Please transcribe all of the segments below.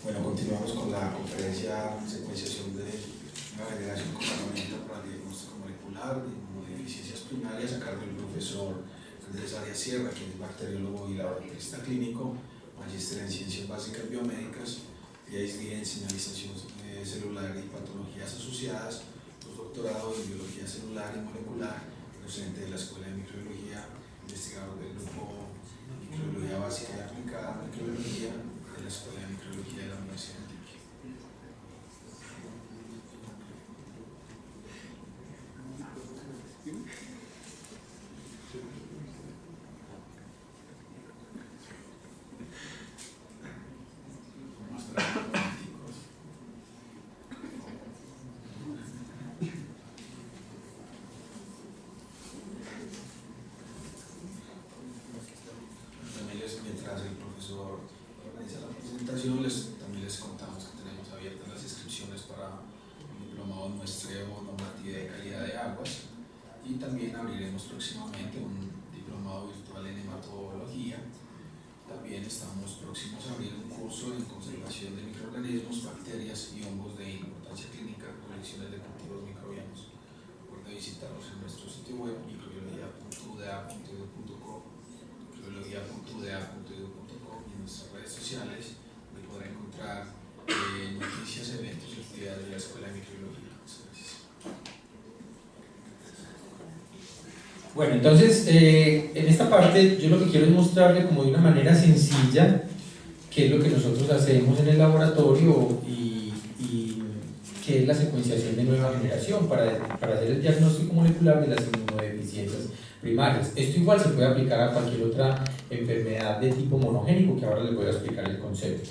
Bueno, continuamos con la conferencia Secuenciación de una generación con herramientas para el diagnóstico molecular de inmunodeficiencias primarias, a cargo del profesor Andrés Arias Sierra, quien es bacteriólogo y laboratorista clínico, magíster en Ciencias Básicas Biomédicas, PhD en Señalización Celular y Patologías Asociadas, postdoctorado en Biología Celular y Molecular, docente de la Escuela de Microbiología, investigador del grupo Microbiología Básica y Aplicada Microbiología de la Escuela de Microbiología de la Universidad de Antioquia. Mientras el profesor organiza la presentación, también les contamos que tenemos abiertas las inscripciones para un diplomado en muestreo, normatividad y calidad de aguas, y también abriremos próximamente un diplomado virtual en hematología. También estamos próximos a abrir un curso en conservación de microorganismos, bacterias y hongos de importancia clínica, colecciones de cultivos microbianos. Recuerda visitarnos en nuestro sitio web microbiología.uda.edu.co, microbiología.uda.edu.co, y en nuestras redes sociales, donde podrá encontrar noticias, eventos y actividades de la Escuela de Microbiología. Muchas gracias. Bueno, entonces, en esta parte yo lo que quiero es mostrarle como de una manera sencilla qué es lo que nosotros hacemos en el laboratorio y qué es la secuenciación de nueva generación para hacer el diagnóstico molecular de las inmunodeficiencias primarias. Esto igual se puede aplicar a cualquier otra enfermedad de tipo monogénico, que ahora les voy a explicar el concepto.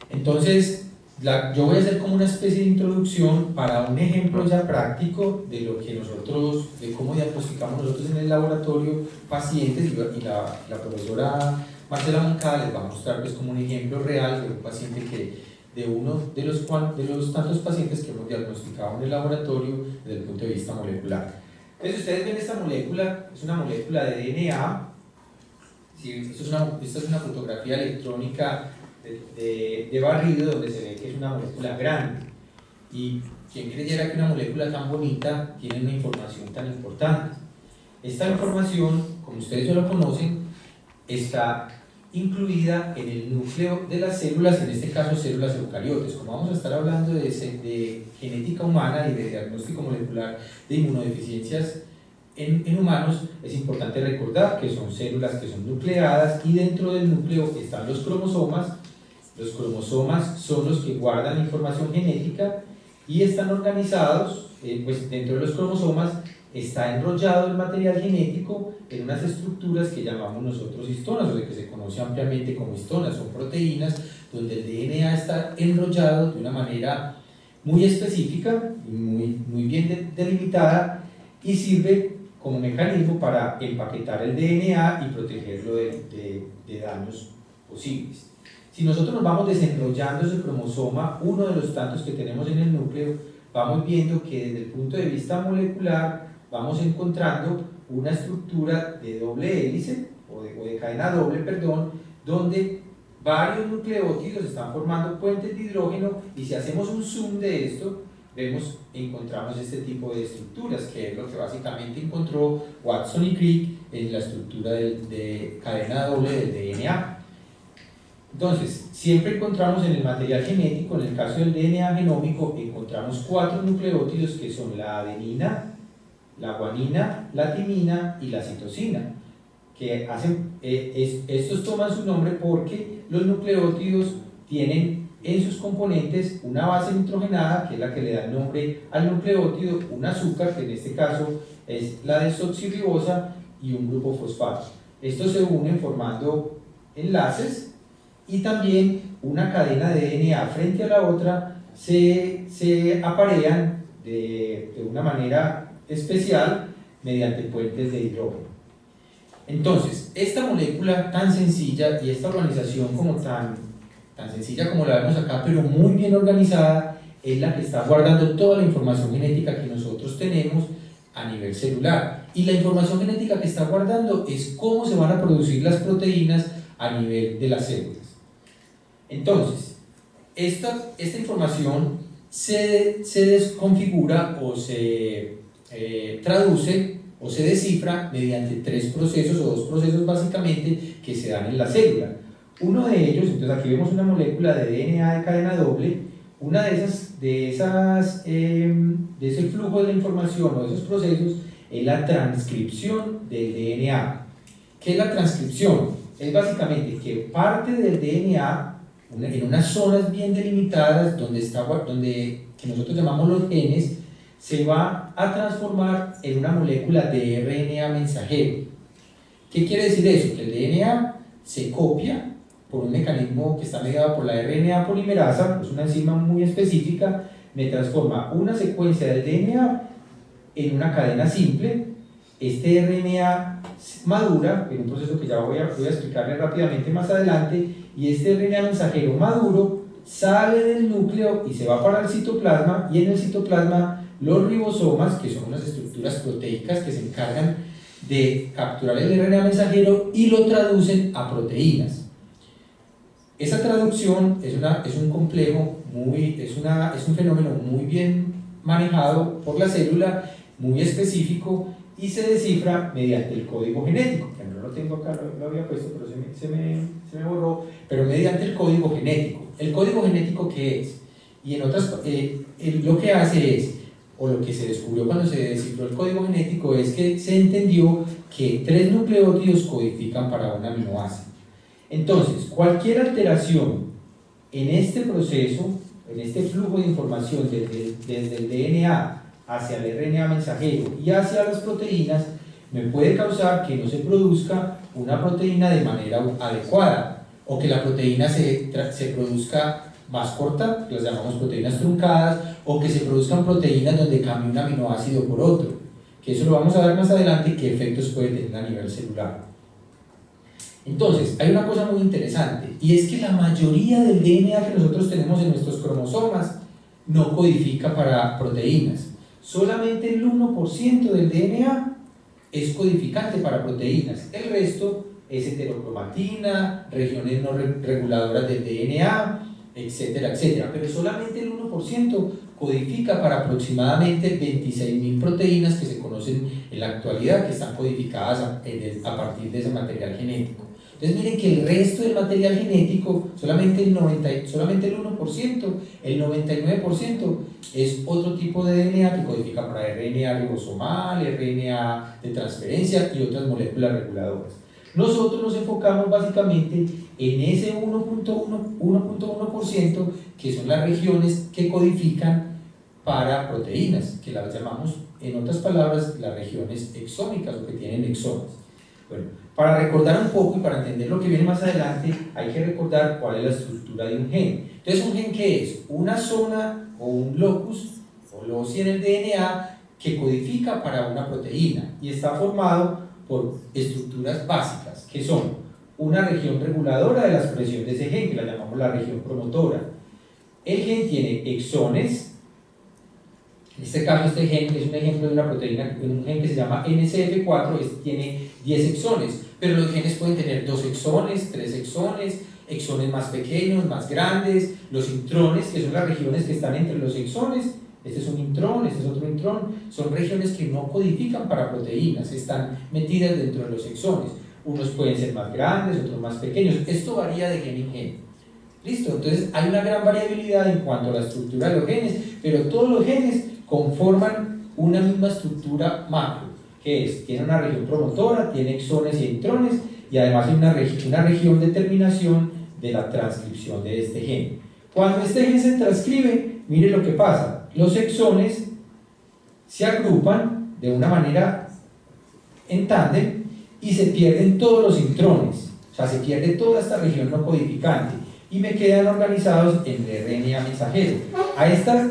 Entonces, yo voy a hacer como una especie de introducción para un ejemplo ya práctico de lo que nosotros, de cómo diagnosticamos nosotros en el laboratorio pacientes, y la profesora Marcela Moncada les va a mostrar pues como un ejemplo real de un paciente de uno de los tantos pacientes que hemos diagnosticado en el laboratorio desde el punto de vista molecular. Entonces ustedes ven esta molécula, es una molécula de DNA. ¿Sí? Esta es una fotografía electrónica de barrido donde se ve que es una molécula grande, y quien creyera que una molécula tan bonita tiene una información tan importante. Esta información, como ustedes ya lo conocen, está incluida en el núcleo de las células, en este caso células eucariotes. Como vamos a estar hablando de genética humana y de diagnóstico molecular de inmunodeficiencias en humanos, es importante recordar que son células que son nucleadas, y dentro del núcleo están los cromosomas. Los cromosomas son los que guardan información genética y están organizados, pues dentro de los cromosomas está enrollado el material genético en unas estructuras que llamamos nosotros histonas, o de que se conoce ampliamente como histonas. Son proteínas donde el DNA está enrollado de una manera muy específica y muy bien delimitada, y sirve como mecanismo para empaquetar el DNA y protegerlo de daños posibles. Si nosotros nos vamos desenrollando ese cromosoma, uno de los tantos que tenemos en el núcleo, vamos viendo que desde el punto de vista molecular vamos encontrando una estructura de doble hélice, o de cadena doble, perdón, donde varios nucleótidos están formando puentes de hidrógeno, y si hacemos un zoom de esto, encontramos este tipo de estructuras, que es lo que básicamente encontró Watson y Crick en la estructura de cadena doble del DNA. Entonces, siempre encontramos en el material genético, en el caso del DNA genómico, encontramos 4 nucleótidos que son la adenina, la guanina, la timina y la citosina, que estos toman su nombre porque los nucleótidos tienen en sus componentes una base nitrogenada, que es la que le da el nombre al nucleótido, un azúcar, que en este caso es la desoxirribosa, y un grupo fosfato. Estos se unen formando enlaces, y también una cadena de DNA frente a la otra se aparean de una manera especial mediante puentes de hidrógeno. Entonces, esta molécula tan sencilla y esta organización como tan sencilla como la vemos acá, pero muy bien organizada, es la que está guardando toda la información genética que nosotros tenemos a nivel celular. Y la información genética que está guardando es cómo se van a producir las proteínas a nivel de las células. Entonces, esta información se desconfigura o se traduce o se descifra mediante tres procesos o dos procesos básicamente que se dan en la célula. Uno de ellos, entonces aquí vemos una molécula de DNA de cadena doble. Una de ese flujo de la información o de esos procesos es la transcripción del DNA. ¿Qué es la transcripción? Es básicamente que parte del DNA en unas zonas bien delimitadas que nosotros llamamos los genes, se va a transformar en una molécula de RNA mensajero. ¿Qué quiere decir eso? Que el DNA se copia por un mecanismo que está mediado por la RNA polimerasa, es una enzima muy específica, me transforma una secuencia del DNA en una cadena simple. Este RNA madura en un proceso que ya voy a explicarle rápidamente más adelante, y este RNA mensajero maduro sale del núcleo y se va para el citoplasma, y en el citoplasma los ribosomas, que son unas estructuras proteicas que se encargan de capturar el RNA mensajero y lo traducen a proteínas. Esa traducción es un fenómeno muy bien manejado por la célula, muy específico, y se descifra mediante el código genético, que no lo tengo acá, lo había puesto, pero se me borró, pero mediante el código genético. ¿El código genético qué es? Y lo que hace es, o lo que se descubrió cuando se descifró el código genético, es que se entendió que 3 nucleótidos codifican para un aminoácido. Entonces, cualquier alteración en este proceso, en este flujo de información desde el DNA hacia el RNA mensajero y hacia las proteínas, me puede causar que no se produzca una proteína de manera adecuada, o que la proteína se produzca más corta, que las llamamos proteínas truncadas, o que se produzcan proteínas donde cambie un aminoácido por otro, que eso lo vamos a ver más adelante, qué efectos puede tener a nivel celular. Entonces, hay una cosa muy interesante, y es que la mayoría del DNA que nosotros tenemos en nuestros cromosomas no codifica para proteínas. Solamente el 1% del DNA es codificante para proteínas. El resto es heterocromatina, regiones no reguladoras del DNA, etcétera, etcétera. Pero solamente el 1% codifica para aproximadamente 26.000 proteínas que se conocen en la actualidad, que están codificadas a partir de ese material genético. Entonces miren que el resto del material genético, solamente el 1%, el 99% es otro tipo de DNA que codifica para RNA ribosomal, RNA de transferencia y otras moléculas reguladoras. Nosotros nos enfocamos básicamente en ese 1.1%, que son las regiones que codifican para proteínas, que las llamamos, en otras palabras, las regiones exómicas, o que tienen exomas. Bueno, para recordar un poco y para entender lo que viene más adelante, hay que recordar cuál es la estructura de un gen. Entonces, ¿un gen qué es? Una zona o un locus o loci en el DNA que codifica para una proteína y está formado por estructuras básicas, que son una región reguladora de la expresión de ese gen, que la llamamos la región promotora. El gen tiene exones. En este caso, este gen es un ejemplo de una proteína, un gen que se llama NCF4, tiene 10 exones, pero los genes pueden tener 2 exones, 3 exones, exones más pequeños, más grandes, los intrones, que son las regiones que están entre los exones. Este es un intrón, este es otro intrón, son regiones que no codifican para proteínas, están metidas dentro de los exones. Unos pueden ser más grandes, otros más pequeños, esto varía de gen en gen. ¿Listo? Entonces hay una gran variabilidad en cuanto a la estructura de los genes, pero todos los genes conforman una misma estructura macro, que es, tiene una región promotora, tiene exones y intrones, y además hay una región de terminación de la transcripción de este gen. Cuando este gen se transcribe, mire lo que pasa. Los exones se agrupan de una manera en tándem y se pierden todos los intrones, o sea, se pierde toda esta región no codificante y me quedan organizados en el RNA mensajero.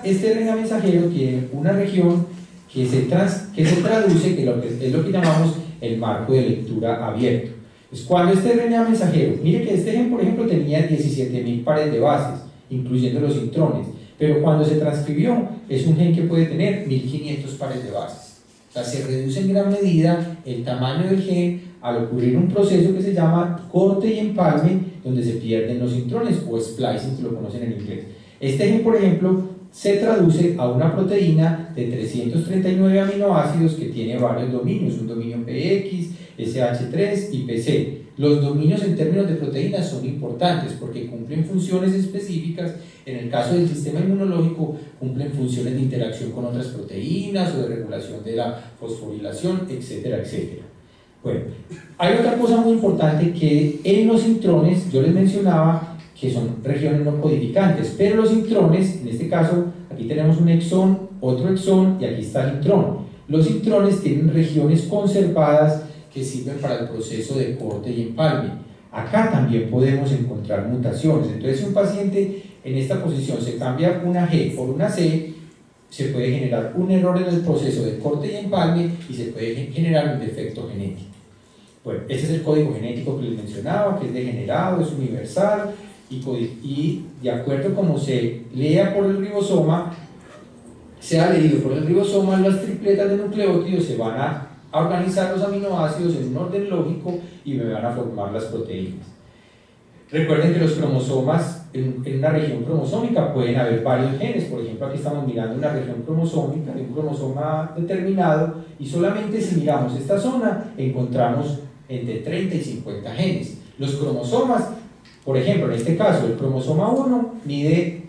Este RNA mensajero tiene una región que se traduce, que es lo que llamamos el marco de lectura abierto. Es cuando este RNA mensajero, mire que este gen, por ejemplo, tenía 17.000 pares de bases, incluyendo los intrones, pero cuando se transcribió es un gen que puede tener 1.500 pares de bases. sea, se reduce en gran medida el tamaño del gen al ocurrir un proceso que se llama corte y empalme, donde se pierden los intrones, o splicing, que lo conocen en inglés. Este gen, por ejemplo, se traduce a una proteína de 339 aminoácidos que tiene varios dominios, un dominio PX, SH3 y PC. Los dominios en términos de proteínas son importantes porque cumplen funciones específicas. En el caso del sistema inmunológico, cumplen funciones de interacción con otras proteínas o de regulación de la fosforilación, etcétera, etcétera. Bueno, hay otra cosa muy importante que en los intrones, yo les mencionaba que son regiones no codificantes, pero los intrones, en este caso, aquí tenemos un exón, otro exón y aquí está el intrón. Los intrones tienen regiones conservadas que sirven para el proceso de corte y empalme. Acá también podemos encontrar mutaciones. Entonces, si un paciente en esta posición se cambia una G por una C, se puede generar un error en el proceso de corte y empalme y se puede generar un defecto genético. Bueno, este es el código genético que les mencionaba, que es degenerado, es universal y de acuerdo a cómo se lea por el ribosoma, sea leído por el ribosoma, las tripletas de nucleótidos se van a organizar los aminoácidos en un orden lógico y me van a formar las proteínas. Recuerden que los cromosomas, en una región cromosómica pueden haber varios genes. Por ejemplo, aquí estamos mirando una región cromosómica de un cromosoma determinado y solamente si miramos esta zona encontramos entre 30 y 50 genes. Los cromosomas, por ejemplo, en este caso, el cromosoma 1 mide,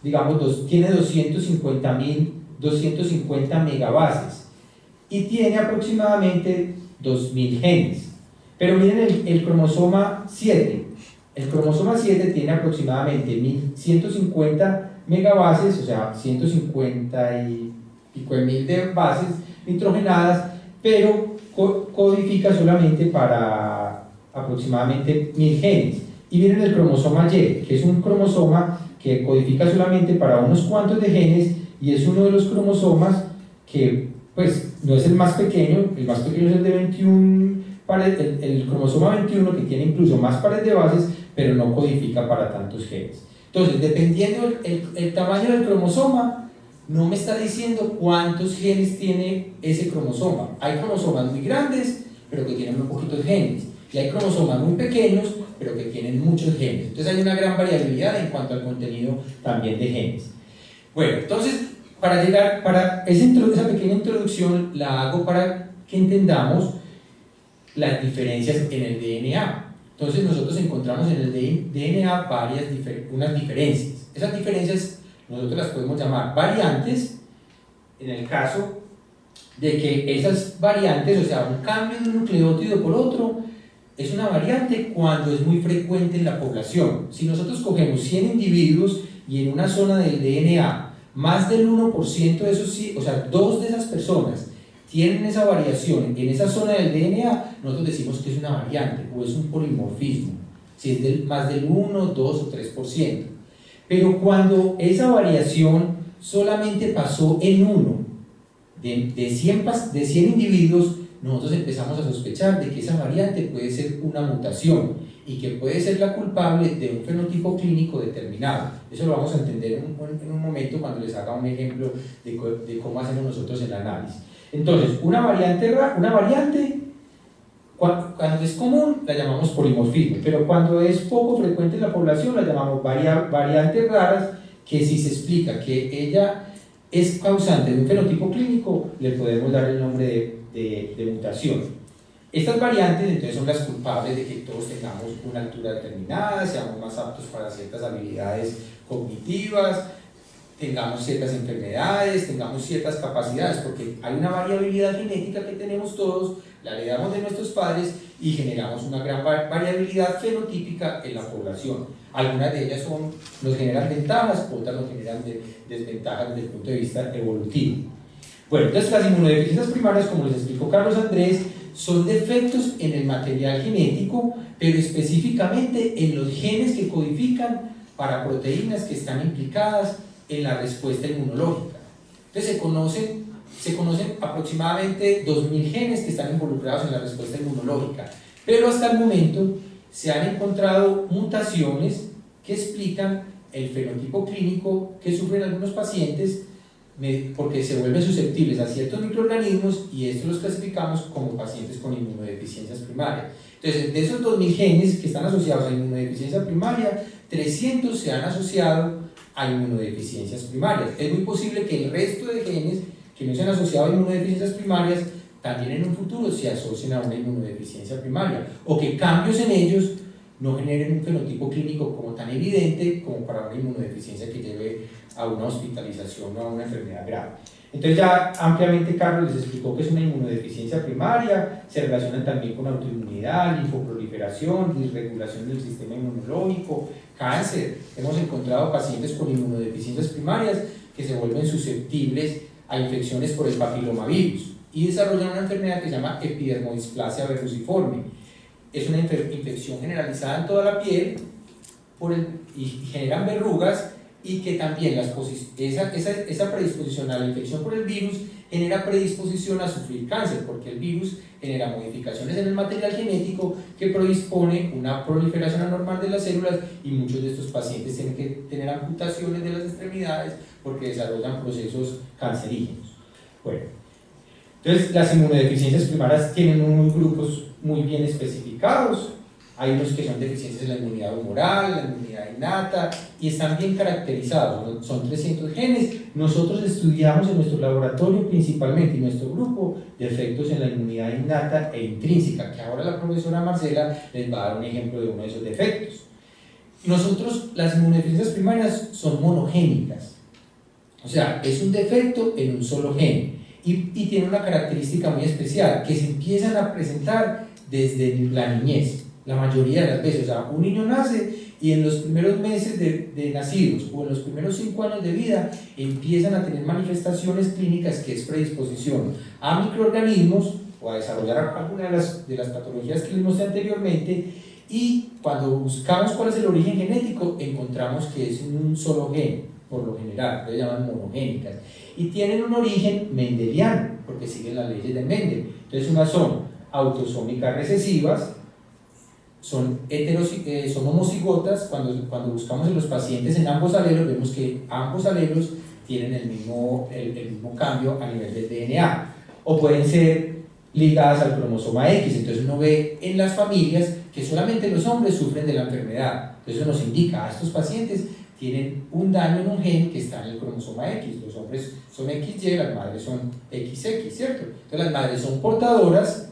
digamos, tiene 250 megabases y tiene aproximadamente 2000 genes. Pero miren el cromosoma 7. El cromosoma 7 tiene aproximadamente 1150 megabases, o sea, 150 y pico de mil de bases nitrogenadas, pero codifica solamente para aproximadamente 1000 genes. Y miren el cromosoma Y, que es un cromosoma que codifica solamente para unos cuantos de genes y es uno de los cromosomas que, pues, no es el más pequeño es el de 21 pares, el cromosoma 21, que tiene incluso más pares de bases, pero no codifica para tantos genes. Entonces, dependiendo el tamaño del cromosoma, no me está diciendo cuántos genes tiene ese cromosoma. Hay cromosomas muy grandes, pero que tienen muy poquitos genes. Y hay cromosomas muy pequeños, pero que tienen muchos genes. Entonces hay una gran variabilidad en cuanto al contenido también de genes. Bueno, entonces, para esa pequeña introducción la hago para que entendamos las diferencias en el DNA. Entonces nosotros encontramos en el DNA unas diferencias. Esas diferencias nosotros las podemos llamar variantes, en el caso de que esas variantes, o sea, un cambio de un nucleótido por otro, es una variante cuando es muy frecuente en la población. Si nosotros cogemos 100 individuos y en una zona del DNA más del 1% de esos, o sea, 2 de esas personas tienen esa variación en esa zona del DNA, nosotros decimos que es una variante o es un polimorfismo, si es más del 1, 2 o 3%. Pero cuando esa variación solamente pasó en uno de 100 individuos, nosotros empezamos a sospechar de que esa variante puede ser una mutación y que puede ser la culpable de un fenotipo clínico determinado. Eso lo vamos a entender en un momento cuando les haga un ejemplo de cómo hacemos nosotros el análisis. Entonces, una variante cuando es común la llamamos polimorfismo, pero cuando es poco frecuente en la población la llamamos variantes raras, que si se explica que ella es causante de un fenotipo clínico, le podemos dar el nombre de mutación. Estas variantes entonces son las culpables de que todos tengamos una altura determinada, seamos más aptos para ciertas habilidades cognitivas, tengamos ciertas enfermedades, tengamos ciertas capacidades, porque hay una variabilidad genética que tenemos todos, la heredamos de nuestros padres y generamos una gran variabilidad fenotípica en la población. Algunas de ellas nos generan ventajas, otras nos generan desventajas desde el punto de vista evolutivo. Bueno, entonces las inmunodeficiencias primarias, como les explicó Carlos Andrés, son defectos en el material genético, pero específicamente en los genes que codifican para proteínas que están implicadas en la respuesta inmunológica. Entonces se conocen aproximadamente 2000 genes que están involucrados en la respuesta inmunológica, pero hasta el momento se han encontrado mutaciones que explican el fenotipo clínico que sufren algunos pacientes porque se vuelven susceptibles a ciertos microorganismos y estos los clasificamos como pacientes con inmunodeficiencias primarias. Entonces, de esos 2000 genes que están asociados a inmunodeficiencia primaria, 300 se han asociado a inmunodeficiencias primarias. Es muy posible que el resto de genes que no se han asociado a inmunodeficiencias primarias también en un futuro se asocien a una inmunodeficiencia primaria, o que cambios en ellos no generen un fenotipo clínico como tan evidente como para una inmunodeficiencia que lleve a una hospitalización o a una enfermedad grave. Entonces ya ampliamente Carlos les explicó que es una inmunodeficiencia primaria, se relacionan también con autoinmunidad, linfoproliferación, disregulación del sistema inmunológico, cáncer. Hemos encontrado pacientes con inmunodeficiencias primarias que se vuelven susceptibles a infecciones por el papilomavirus y desarrollan una enfermedad que se llama epidermodisplasia verruciforme. Es una infección generalizada en toda la piel y generan verrugas, y que también esa predisposición a la infección por el virus genera predisposición a sufrir cáncer, porque el virus genera modificaciones en el material genético que predispone una proliferación anormal de las células, y muchos de estos pacientes tienen que tener amputaciones de las extremidades porque desarrollan procesos cancerígenos. Bueno, entonces las inmunodeficiencias primarias tienen unos grupos muy bien especificados. Hay unos que son deficiencias en la inmunidad humoral, la inmunidad innata, y están bien caracterizados, son 300 genes. Nosotros estudiamos en nuestro laboratorio principalmente, y nuestro grupo, defectos en la inmunidad innata e intrínseca, que ahora la profesora Marcela les va a dar un ejemplo de uno de esos defectos. Nosotros, las inmunodeficiencias primarias son monogénicas, o sea, es un defecto en un solo gen, y tiene una característica muy especial, que se empiezan a presentar desde la niñez. La mayoría de las veces, o sea, un niño nace y en los primeros meses de nacidos o en los primeros 5 años de vida empiezan a tener manifestaciones clínicas, que es predisposición a microorganismos o a desarrollar alguna de las patologías que les mostré anteriormente, y cuando buscamos cuál es el origen genético encontramos que es un solo gen, por lo general, lo llaman monogénicas, y tienen un origen mendeliano porque siguen las leyes de Mendel. Entonces unas son autosómicas recesivas, son homocigotas. Cuando buscamos en los pacientes en ambos alelos, vemos que ambos alelos tienen el mismo cambio a nivel del DNA, o pueden ser ligadas al cromosoma X. Entonces uno ve en las familias que solamente los hombres sufren de la enfermedad. Entonces eso nos indica, a estos pacientes tienen un daño en un gen que está en el cromosoma X. Los hombres son XY, las madres son XX, ¿cierto? Entonces las madres son portadoras,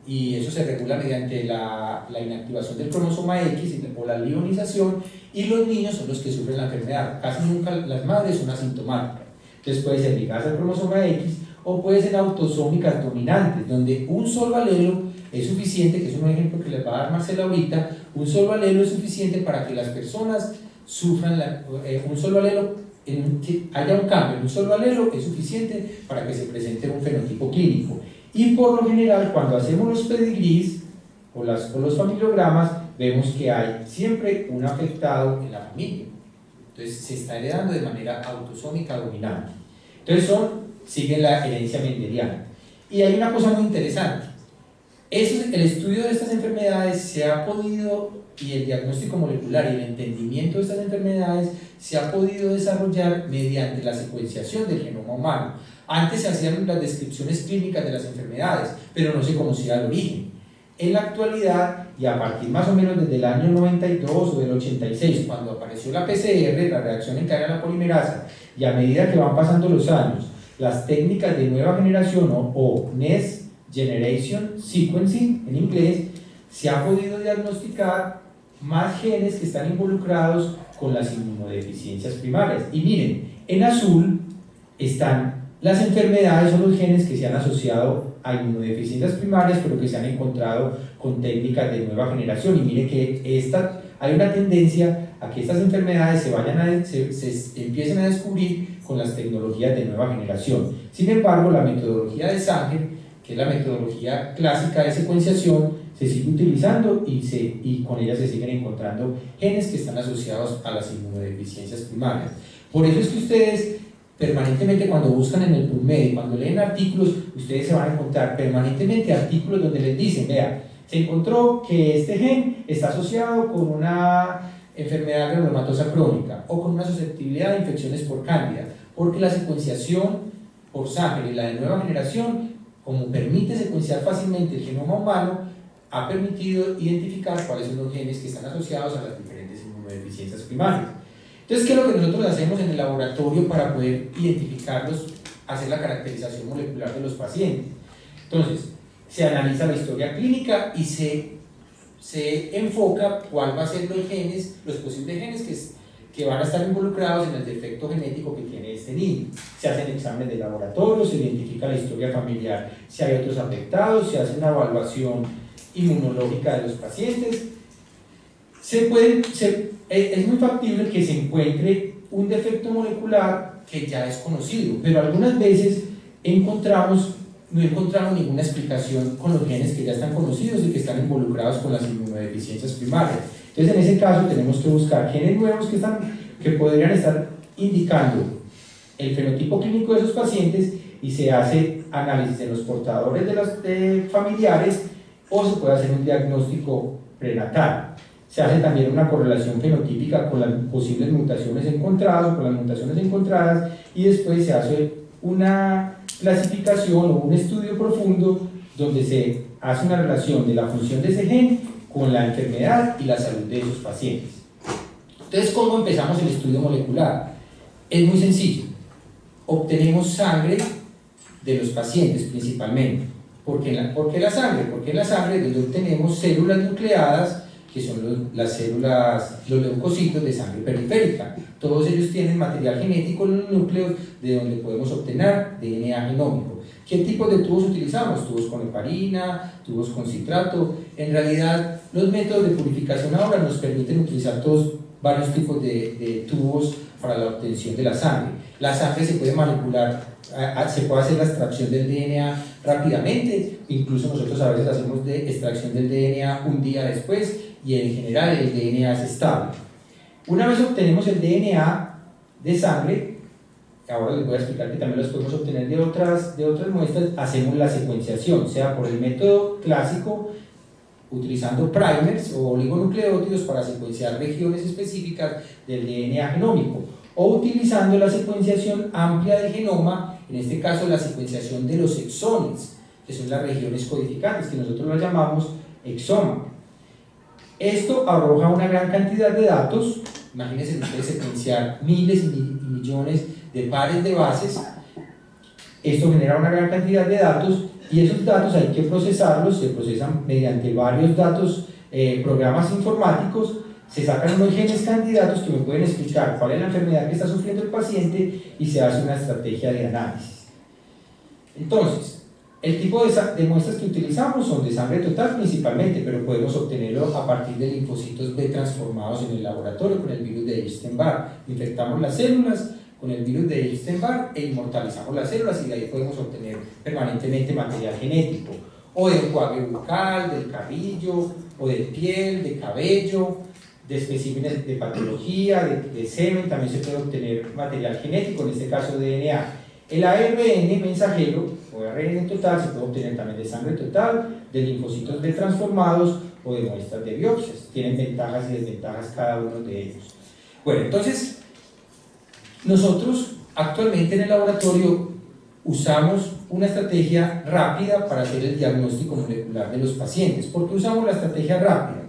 y eso se regula mediante la inactivación del cromosoma X o la lionización, y los niños son los que sufren la enfermedad. Casi nunca las madres son asintomáticas. Entonces puede ser ligadas al cromosoma X, o puede ser autosómicas dominantes, donde un solo alelo es suficiente, que es un ejemplo que les va a dar Marcela ahorita. Un solo alelo es suficiente para que las personas sufran un solo alelo, que haya un cambio en un solo alelo es suficiente para que se presente un fenotipo clínico. Y por lo general, cuando hacemos los pedigrís o los familiogramas, vemos que hay siempre un afectado en la familia. Entonces se está heredando de manera autosómica dominante. Entonces siguen la herencia mendeliana. Y hay una cosa muy interesante. El estudio de estas enfermedades se ha podido, y el diagnóstico molecular y el entendimiento de estas enfermedades se ha podido desarrollar mediante la secuenciación del genoma humano. Antes se hacían las descripciones clínicas de las enfermedades, pero no se conocía el origen. En la actualidad, y a partir más o menos desde el año 92 o del 86, cuando apareció la PCR, la reacción en cadena de la polimerasa, y a medida que van pasando los años, las técnicas de nueva generación o Next Generation Sequencing en inglés, se ha podido diagnosticar más genes que están involucrados con las inmunodeficiencias primarias. Y miren, en azul están las enfermedades o los genes que se han asociado a inmunodeficiencias primarias, pero que se han encontrado con técnicas de nueva generación. Y miren que hay una tendencia a que estas enfermedades se empiecen a descubrir con las tecnologías de nueva generación. Sin embargo, la metodología de Sanger, que es la metodología clásica de secuenciación, se sigue utilizando y con ella se siguen encontrando genes que están asociados a las inmunodeficiencias primarias. Por eso es que ustedes permanentemente, cuando buscan en el PubMed, cuando leen artículos, ustedes se van a encontrar permanentemente artículos donde les dicen, vea, se encontró que este gen está asociado con una enfermedad granulomatosa crónica o con una susceptibilidad de infecciones por cándida, porque la secuenciación por sangre, la de nueva generación, como permite secuenciar fácilmente el genoma humano, ha permitido identificar cuáles son los genes que están asociados a las diferentes inmunodeficiencias primarias. Entonces, ¿qué es lo que nosotros hacemos en el laboratorio para poder identificarlos, hacer la caracterización molecular de los pacientes? Entonces, se analiza la historia clínica y se enfoca cuál va a ser los genes, los posibles genes que van a estar involucrados en el defecto genético que tiene este niño. Se hacen exámenes de laboratorio, se identifica la historia familiar, si hay otros afectados, se hace una evaluación inmunológica de los pacientes. Es muy factible que se encuentre un defecto molecular que ya es conocido, pero algunas veces no encontramos ninguna explicación con los genes que ya están conocidos y que están involucrados con las inmunodeficiencias primarias. Entonces, en ese caso, tenemos que buscar genes nuevos que podrían estar indicando el fenotipo clínico de esos pacientes, y se hace análisis de los portadores de familiares, o se puede hacer un diagnóstico prenatal. Se hace también una correlación fenotípica con las posibles mutaciones encontradas, con las mutaciones encontradas, y después se hace una clasificación o un estudio profundo donde se hace una relación de la función de ese gen con la enfermedad y la salud de esos pacientes. Entonces, ¿cómo empezamos el estudio molecular? Es muy sencillo. Obtenemos sangre de los pacientes principalmente. ¿Por qué la sangre? Porque en la sangre donde obtenemos células nucleadas, que son las células, los leucocitos de sangre periférica. Todos ellos tienen material genético en los núcleos de donde podemos obtener DNA genómico. ¿Qué tipos de tubos utilizamos? Tubos con heparina, tubos con citrato. En realidad, los métodos de purificación ahora nos permiten utilizar varios tipos de tubos para la obtención de la sangre. La sangre se puede manipular, se puede hacer la extracción del DNA rápidamente, incluso nosotros a veces hacemos extracción del DNA un día después, y en general el DNA es estable. Una vez obtenemos el DNA de sangre, ahora les voy a explicar que también los podemos obtener de otras muestras, hacemos la secuenciación, sea por el método clásico, utilizando primers o oligonucleótidos para secuenciar regiones específicas del DNA genómico, o utilizando la secuenciación amplia del genoma, en este caso la secuenciación de los exones, que son las regiones codificantes, que nosotros las llamamos exoma. Esto arroja una gran cantidad de datos. Imagínense ustedes secuenciar miles y millones de pares de bases. Esto genera una gran cantidad de datos, y esos datos hay que procesarlos. Se procesan mediante varios programas informáticos. Se sacan unos genes candidatos que me pueden explicar cuál es la enfermedad que está sufriendo el paciente, y se hace una estrategia de análisis. Entonces, el tipo de muestras que utilizamos son de sangre total principalmente, pero podemos obtenerlo a partir de linfocitos B transformados en el laboratorio con el virus de Epstein-Barr. Infectamos las células con el virus de Epstein-Barr e inmortalizamos las células, y de ahí podemos obtener permanentemente material genético, o del enjuague bucal, del carrillo, o de piel, de cabello, de especímenes de patología, de semen. También se puede obtener material genético, en este caso DNA. El ARN mensajero o ARN total se puede obtener también de sangre total, de linfocitos B transformados o de muestras de biopsias. Tienen ventajas y desventajas cada uno de ellos. Bueno, entonces, nosotros actualmente en el laboratorio usamos una estrategia rápida para hacer el diagnóstico molecular de los pacientes. ¿Por qué usamos la estrategia rápida?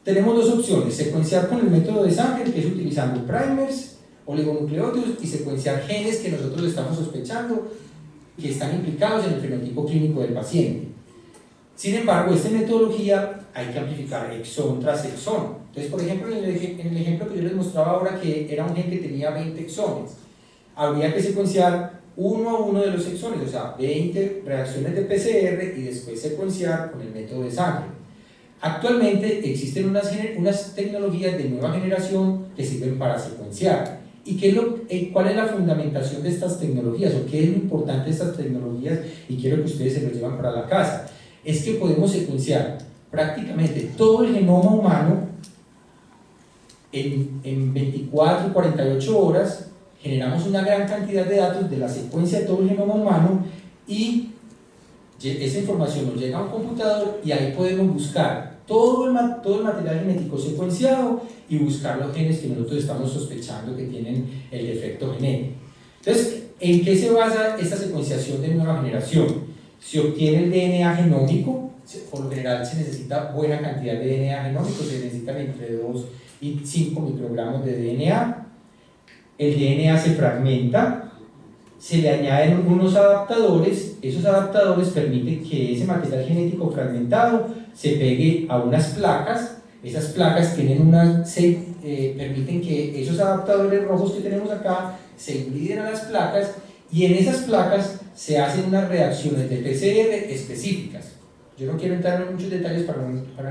Tenemos dos opciones: secuenciar con el método de sangre, que es utilizando primers, oligonucleótidos, y secuenciar genes que nosotros estamos sospechando que están implicados en el fenotipo clínico del paciente. Sin embargo, esta metodología hay que amplificar exón tras exón. Entonces, por ejemplo, en el ejemplo que yo les mostraba ahora, que era un gen que tenía 20 exones, habría que secuenciar uno a uno de los exones, o sea, 20 reacciones de PCR, y después secuenciar con el método de sangre. Actualmente existen unas tecnologías de nueva generación que sirven para secuenciar. ¿Y cuál es la fundamentación de estas tecnologías, o qué es lo importante de estas tecnologías? Y quiero que ustedes se lo lleven para la casa. Es que podemos secuenciar prácticamente todo el genoma humano en 24 y 48 horas. Generamos una gran cantidad de datos de la secuencia de todo el genoma humano, y esa información nos llega a un computador, y ahí podemos buscar todo el material genético secuenciado y buscar los genes que nosotros estamos sospechando que tienen el defecto genético. Entonces, ¿en qué se basa esta secuenciación de nueva generación? Se obtiene el DNA genómico, por lo general se necesita buena cantidad de DNA genómico, se necesitan entre 2 y 5 microgramos de DNA. El DNA se fragmenta, se le añaden unos adaptadores, esos adaptadores permiten que ese material genético fragmentado se pegue a unas placas, esas placas tienen permiten que esos adaptadores rojos que tenemos acá se hibriden a las placas, y en esas placas se hacen unas reacciones de PCR específicas. Yo no quiero entrar en muchos detalles para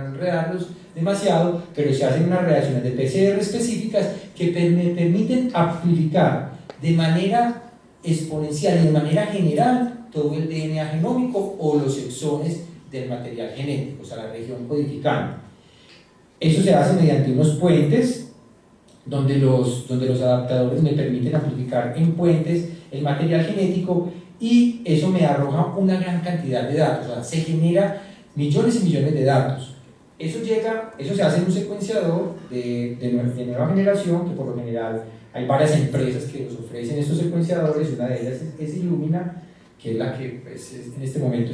no enredarlos demasiado, pero se hacen unas reacciones de PCR específicas que permiten amplificar de manera exponencial y de manera general todo el DNA genómico o los exones del material genético, o sea, la región codificante. Eso se hace mediante unos puentes donde los adaptadores me permiten amplificar en puentes el material genético, y eso me arroja una gran cantidad de datos, o sea, se genera millones y millones de datos. Eso se hace en un secuenciador de nueva generación, que por lo general hay varias empresas que nos ofrecen estos secuenciadores. Una de ellas es Illumina, que es la que pues, en este momento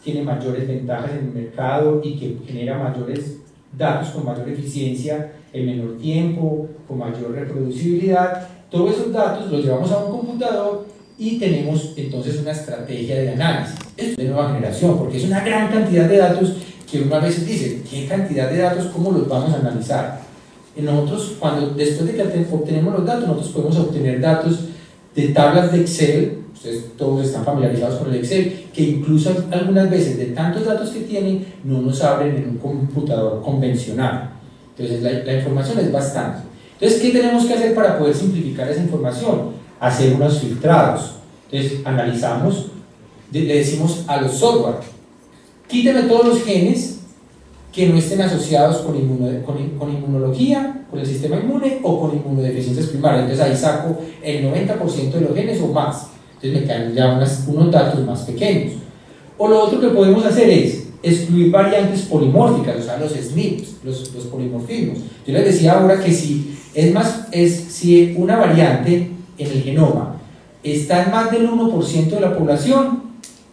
tiene mayores ventajas en el mercado y que genera mayores datos con mayor eficiencia en menor tiempo, con mayor reproducibilidad. Todos esos datos los llevamos a un computador y tenemos entonces una estrategia de análisis. Esto es de nueva generación, porque es una gran cantidad de datos que uno a veces dice, ¿qué cantidad de datos? ¿Cómo los vamos a analizar? Nosotros, después de que obtenemos los datos, nosotros podemos obtener datos de tablas de Excel. Ustedes todos están familiarizados con el Excel, que incluso algunas veces de tantos datos que tienen no nos abren en un computador convencional. Entonces la información es bastante. Entonces, ¿qué tenemos que hacer para poder simplificar esa información? Hacer unos filtrados. Entonces analizamos, le decimos a los software, quíteme todos los genes que no estén asociados con inmunología, con el sistema inmune o con inmunodeficiencias primarias. Entonces ahí saco el 90% de los genes o más. Entonces me quedan ya unos datos más pequeños. O lo otro que podemos hacer es excluir variantes polimórficas, o sea, los SNPs, los polimorfismos. Yo les decía ahora que si una variante en el genoma está en más del 1% de la población,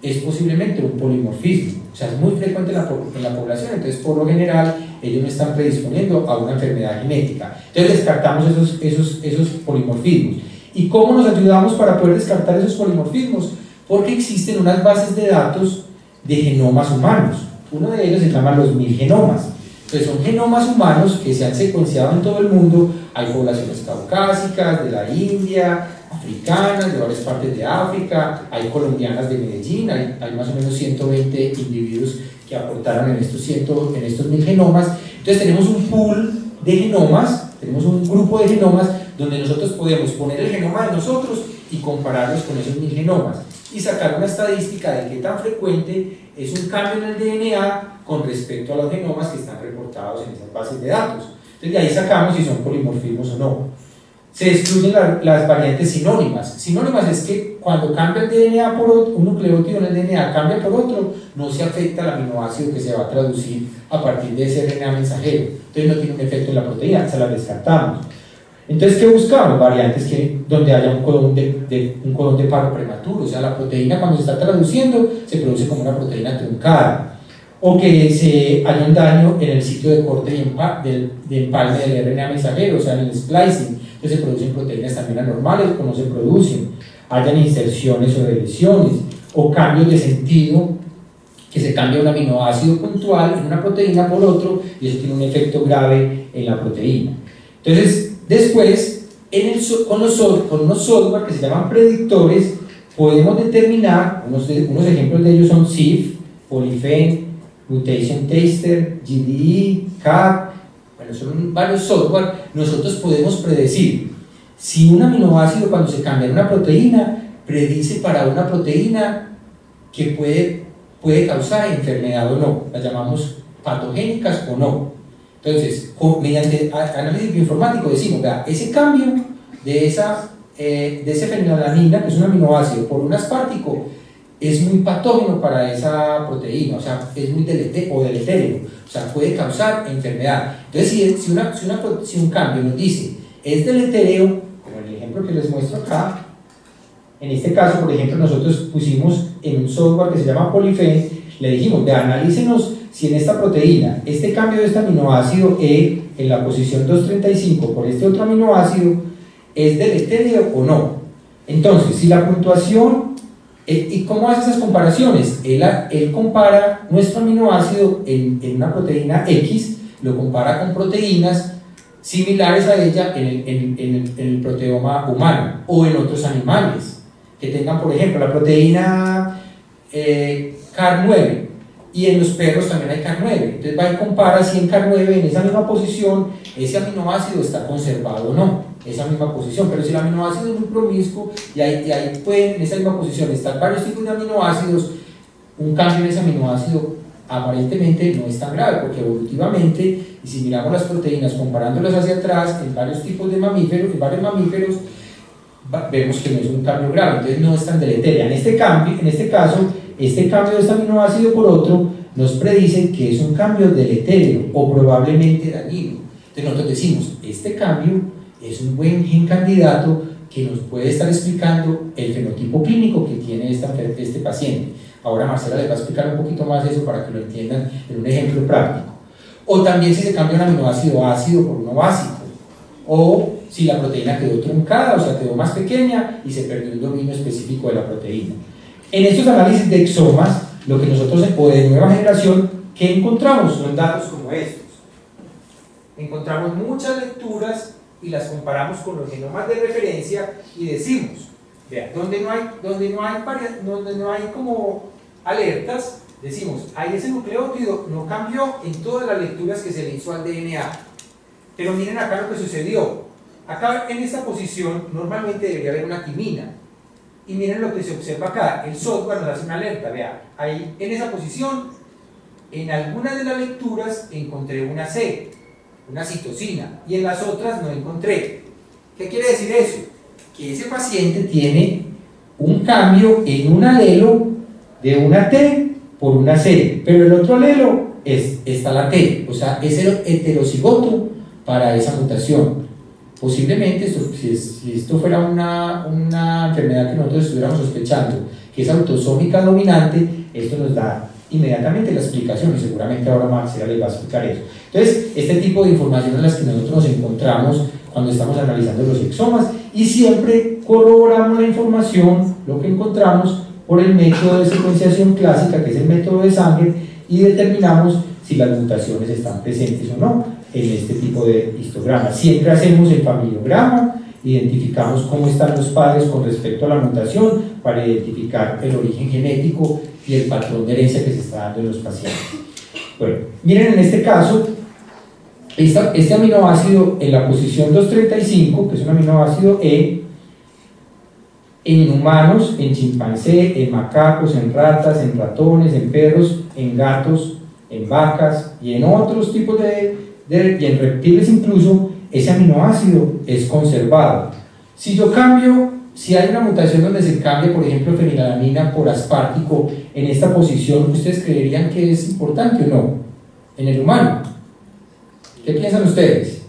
es posiblemente un polimorfismo. O sea, es muy frecuente en la población, entonces por lo general ellos no están predisponiendo a una enfermedad genética. Entonces descartamos esos polimorfismos. ¿Y cómo nos ayudamos para poder descartar esos polimorfismos? Porque existen unas bases de datos de genomas humanos. Uno de ellos se llama los 1000 genomas. Entonces son genomas humanos que se han secuenciado en todo el mundo. Hay poblaciones caucásicas, de la India, africanas, de varias partes de África, hay colombianas de Medellín, hay más o menos 120 individuos que aportaron en estos 1000 genomas. Entonces tenemos un pool de genomas, tenemos un grupo de genomas donde nosotros podemos poner el genoma de nosotros y compararlos con esos 1000 genomas y sacar una estadística de qué tan frecuente es un cambio en el DNA con respecto a los genomas que están reportados en esas bases de datos. Entonces de ahí sacamos si son polimorfismos o no. Se excluyen las variantes sinónimas. Sinónimas es que cuando cambia el DNA por otro, un nucleótido en el DNA cambia por otro, no se afecta al aminoácido que se va a traducir a partir de ese RNA mensajero. Entonces no tiene un efecto en la proteína, se las descartamos. Entonces, ¿qué buscamos? Variantes donde haya un codón de paro prematuro, o sea, la proteína cuando se está traduciendo se produce como una proteína truncada, o que haya un daño en el sitio de corte de empalme del RNA mensajero, o sea, en el splicing. Entonces se producen proteínas también anormales o no se producen, hayan inserciones o deleciones, o cambios de sentido, que se cambia un aminoácido puntual en una proteína por otro y eso tiene un efecto grave en la proteína. Entonces, después, con unos software que se llaman predictores, podemos determinar, unos ejemplos de ellos son SIF, Polyphen, Mutation Taster, GDE, CAP. Bueno, son varios software. Nosotros podemos predecir si un aminoácido cuando se cambia en una proteína predice para una proteína que puede causar enfermedad o no, las llamamos patogénicas o no. Entonces, mediante análisis bioinformático decimos, vea, ese cambio de ese fenilalanina, que es un aminoácido, por un aspartico, es muy patógeno para esa proteína, o sea, es muy deletério, o sea, puede causar enfermedad. Entonces, si un cambio nos dice, es deletéreo, como el ejemplo que les muestro acá, En este caso, por ejemplo, nosotros pusimos en un software que se llama Polyfen, le dijimos, analícenos si en esta proteína, este cambio de este aminoácido E en la posición 235 por este otro aminoácido es deletérea o no. Entonces, si la puntuación, ¿y cómo hace esas comparaciones? Él compara nuestro aminoácido en una proteína X, lo compara con proteínas similares a ella en el proteoma humano o en otros animales que tengan, por ejemplo, la proteína CAR9, y en los perros también hay CAR9. Entonces va y compara si en CAR9, en esa misma posición, ese aminoácido está conservado o no, esa misma posición. Pero si el aminoácido es muy promiscuo y ahí pueden, en esa misma posición, estar varios tipos de aminoácidos, un cambio en ese aminoácido aparentemente no es tan grave, porque evolutivamente, y si miramos las proteínas comparándolas hacia atrás en varios tipos de mamíferos, en varios mamíferos, vemos que no es un cambio grave, entonces no es tan deletérea. En este caso, este cambio de este aminoácido por otro nos predice que es un cambio deletérea o probablemente dañino. Entonces nosotros decimos, este cambio es un buen gen candidato que nos puede estar explicando el fenotipo clínico que tiene este paciente. Ahora Marcela les va a explicar un poquito más eso para que lo entiendan en un ejemplo práctico. O también si se cambia un aminoácido ácido por uno básico, o si la proteína quedó truncada, o sea, quedó más pequeña y se perdió el dominio específico de la proteína. En estos análisis de exomas, lo que nosotros, o de nueva generación, ¿qué encontramos? Son datos como estos. Encontramos muchas lecturas y las comparamos con los genomas de referencia y decimos, vean, donde no hay como alertas, decimos, ahí ese nucleótido no cambió en todas las lecturas que se le hizo al DNA. Pero miren acá lo que sucedió. Acá en esta posición normalmente debería haber una timina. Y miren lo que se observa acá. El software nos hace una alerta. Vean, ahí en esa posición, en algunas de las lecturas encontré una C, una citosina, y en las otras no encontré. ¿Qué quiere decir eso? Que ese paciente tiene un cambio en un alelo de una T por una C, pero el otro alelo está la T, o sea, es el heterocigoto para esa mutación. Posiblemente, si esto fuera una enfermedad que nosotros estuviéramos sospechando, que es autosómica dominante, esto nos da inmediatamente la explicación, y seguramente ahora Marcela les va a explicar eso. Entonces, este tipo de información es las que nosotros nos encontramos cuando estamos analizando los exomas, y siempre corroboramos la información, lo que encontramos, por el método de secuenciación clásica, que es el método de Sanger, y determinamos si las mutaciones están presentes o no en este tipo de histogramas. Siempre hacemos el familiograma, identificamos cómo están los padres con respecto a la mutación para identificar el origen genético y el patrón de herencia que se está dando en los pacientes. Bueno, miren en este caso, este aminoácido en la posición 235, que es un aminoácido E, en humanos, en chimpancé, en macacos, en ratas, en ratones, en perros, en gatos, en vacas y en otros tipos y en reptiles incluso, ese aminoácido es conservado. Si yo cambio, si hay una mutación donde se cambia, por ejemplo, fenilalanina por aspartico en esta posición, ¿ustedes creerían que es importante o no? En el humano. ¿Qué piensan ustedes?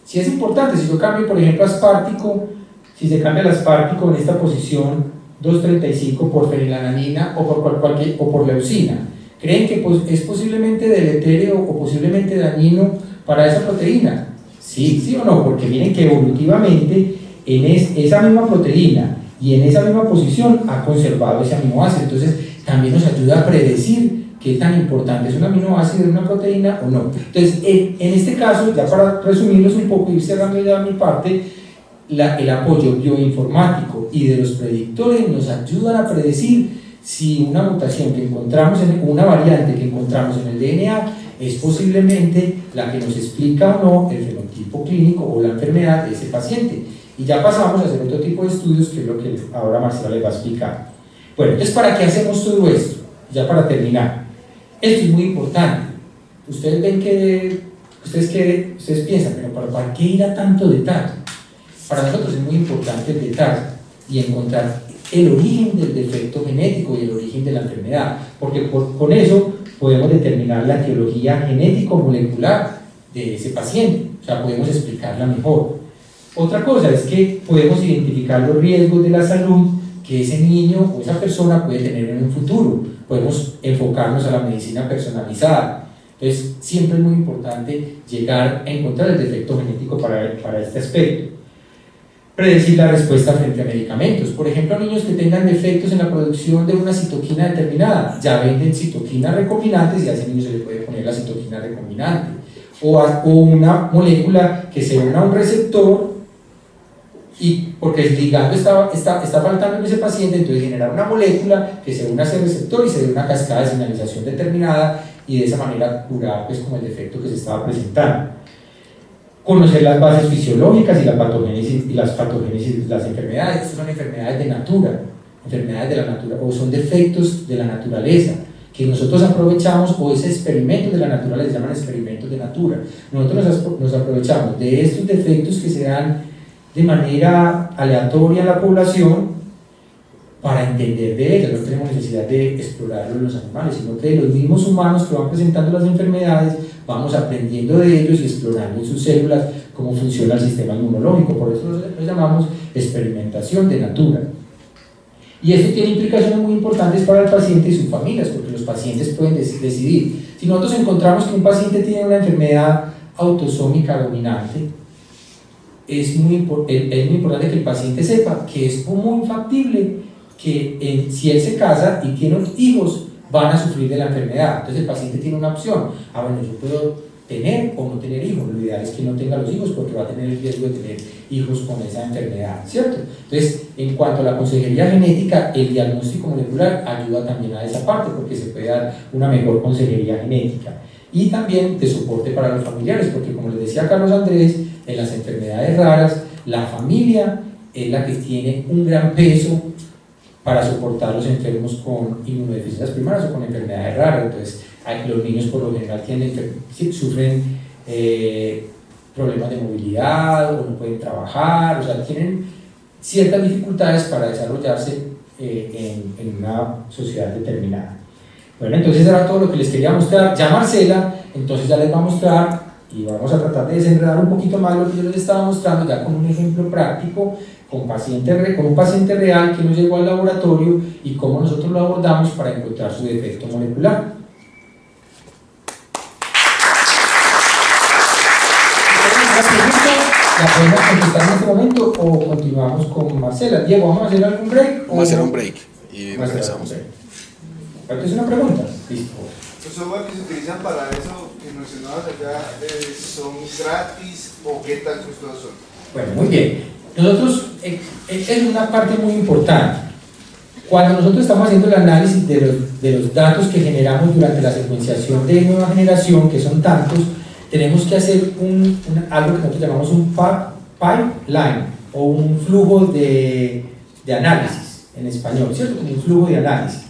Si es importante, si yo cambio, por ejemplo, aspartico, si se cambia el aspartico en esta posición 235 por fenilalanina o por leucina, ¿creen que es posiblemente deletérea o posiblemente dañino para esa proteína? Sí o no, porque miren que evolutivamente en esa misma proteína y en esa misma posición ha conservado ese aminoácido, entonces también nos ayuda a predecir qué tan importante es un aminoácido en una proteína o no. Entonces, en este caso, ya para resumirlos un poco y ir cerrando ya mi parte, el apoyo bioinformático y de los predictores nos ayudan a predecir si una mutación que encontramos, una variante que encontramos en el DNA es posiblemente la que nos explica o no el fenotipo clínico o la enfermedad de ese paciente. Y ya pasamos a hacer otro tipo de estudios, que es lo que ahora Marcela les va a explicar. Bueno, entonces, ¿para qué hacemos todo esto? Ya para terminar, esto es muy importante. Ustedes ven que, ustedes piensan, pero ¿para qué ir a tanto detalle? Para nosotros es muy importante el detalle y encontrar el origen del defecto genético y el origen de la enfermedad, porque con eso podemos determinar la etiología genético-molecular de ese paciente, o sea, podemos explicarla mejor. Otra cosa es que podemos identificar los riesgos de la salud que ese niño o esa persona puede tener en un futuro. Podemos enfocarnos a la medicina personalizada. Entonces, siempre es muy importante llegar a encontrar el defecto genético para este aspecto. Predecir la respuesta frente a medicamentos. Por ejemplo, niños que tengan defectos en la producción de una citoquina determinada, ya venden citoquinas recombinantes y a ese niño se le puede poner la citoquina recombinante. O una molécula que se une a un receptor y porque el ligando está faltando en ese paciente, entonces generar una molécula que se une a ese receptor y se dé una cascada de señalización determinada y de esa manera curar pues, como el defecto que se estaba presentando. Conocer las bases fisiológicas y la patogénesis y las patogénesis de las enfermedades. Estas son enfermedades de natura, enfermedades de la natura, o son defectos de la naturaleza que nosotros aprovechamos, o ese experimentos de la naturaleza, se llaman experimentos de natura. Nosotros nos aprovechamos de estos defectos que se dan de manera aleatoria en la población para entender de ellas. No tenemos necesidad de explorarlo en los animales, sino que de los mismos humanos que van presentando las enfermedades vamos aprendiendo de ellos y explorando en sus células cómo funciona el sistema inmunológico. Por eso lo llamamos experimentación de natura. Y esto tiene implicaciones muy importantes para el paciente y sus familias, porque los pacientes pueden decidir. Si nosotros encontramos que un paciente tiene una enfermedad autosómica dominante, es muy importante que el paciente sepa que es muy factible que si él se casa y tiene hijos, van a sufrir de la enfermedad. Entonces el paciente tiene una opción. Bueno, yo puedo tener o no tener hijos. Lo ideal es que no tenga los hijos porque va a tener el riesgo de tener hijos con esa enfermedad, ¿cierto? Entonces, en cuanto a la consejería genética, el diagnóstico molecular ayuda también a esa parte porque se puede dar una mejor consejería genética. Y también de soporte para los familiares, porque como les decía Carlos Andrés, en las enfermedades raras, la familia es la que tiene un gran peso para soportar a los enfermos con inmunodeficiencias primarias o con enfermedades raras. Entonces, los niños por lo general sufren problemas de movilidad o no pueden trabajar, o sea, tienen ciertas dificultades para desarrollarse en una sociedad determinada. Bueno, entonces era todo lo que les quería mostrar. Ya Marcela, entonces ya les va a mostrar y vamos a tratar de desenredar un poquito más lo que yo les estaba mostrando ya con un ejemplo práctico, con un paciente real que nos llegó al laboratorio y cómo nosotros lo abordamos para encontrar su defecto molecular. ¿La podemos contestar en este momento o continuamos con Marcela? Diego, ¿vamos a hacer algún break? Vamos a hacer un break y regresamos. ¿Es una pregunta? Listo. ¿Los software que se utilizan para eso que mencionabas acá son gratis o qué tan costosos son? Bueno, muy bien. Nosotros, es una parte muy importante. Cuando nosotros estamos haciendo el análisis de los datos que generamos durante la secuenciación de nueva generación, que son tantos, tenemos que hacer algo que nosotros llamamos un pipeline o un flujo de análisis en español, ¿cierto? Como un flujo de análisis.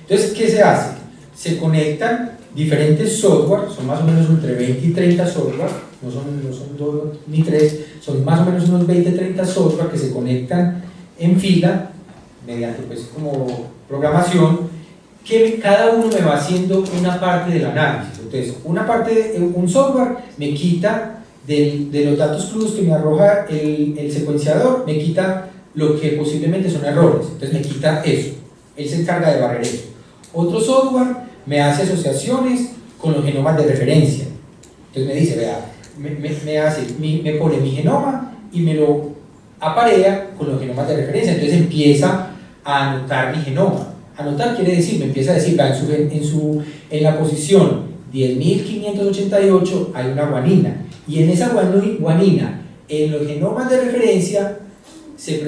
Entonces, ¿qué se hace? Se conectan diferentes software, son más o menos entre 20 y 30 software, no son 2 ni 3, son más o menos unos 20-30 software que se conectan en fila mediante pues como programación, que cada uno me va haciendo una parte del análisis. Entonces, un software me quita de los datos crudos que me arroja el secuenciador, me quita lo que posiblemente son errores, entonces me quita eso, él se encarga de barrer eso. Otro software me hace asociaciones con los genomas de referencia, entonces me dice, vea, me pone mi genoma y me lo aparea con los genomas de referencia, entonces empieza a anotar mi genoma. Anotar quiere decir, me empieza a decir, en la posición 10.588 hay una guanina, y en esa guanina, en los genomas de referencia, se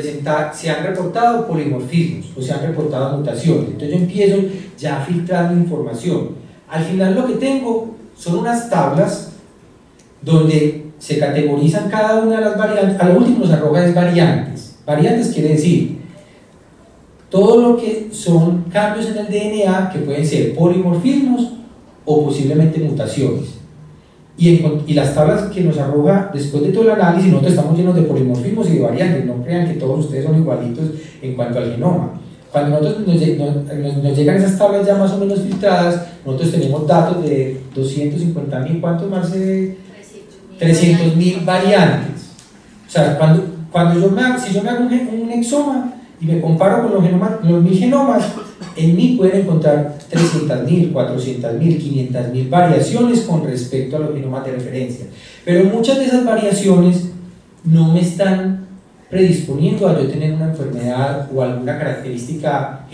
han reportado polimorfismos, o se han reportado mutaciones. Entonces yo empiezo ya a filtrar mi información. Al final lo que tengo son unas tablas donde se categorizan cada una de las variantes. A lo último nos arroja es variantes. Variantes quiere decir todo lo que son cambios en el DNA que pueden ser polimorfismos o posiblemente mutaciones. Y las tablas que nos arroja después de todo el análisis, nosotros estamos llenos de polimorfismos y de variantes, no crean que todos ustedes son igualitos en cuanto al genoma. Cuando nosotros nos llegan esas tablas ya más o menos filtradas, nosotros tenemos datos de 250.000, ¿cuántos más? 300.000 variantes. O sea, si yo me hago un exoma y me comparo con los 1000 genomas, en mí pueden encontrar 300.000, 400.000, 500.000 variaciones con respecto a los genomas de referencia. Pero muchas de esas variaciones no me están predisponiendo a yo tener una enfermedad o alguna característica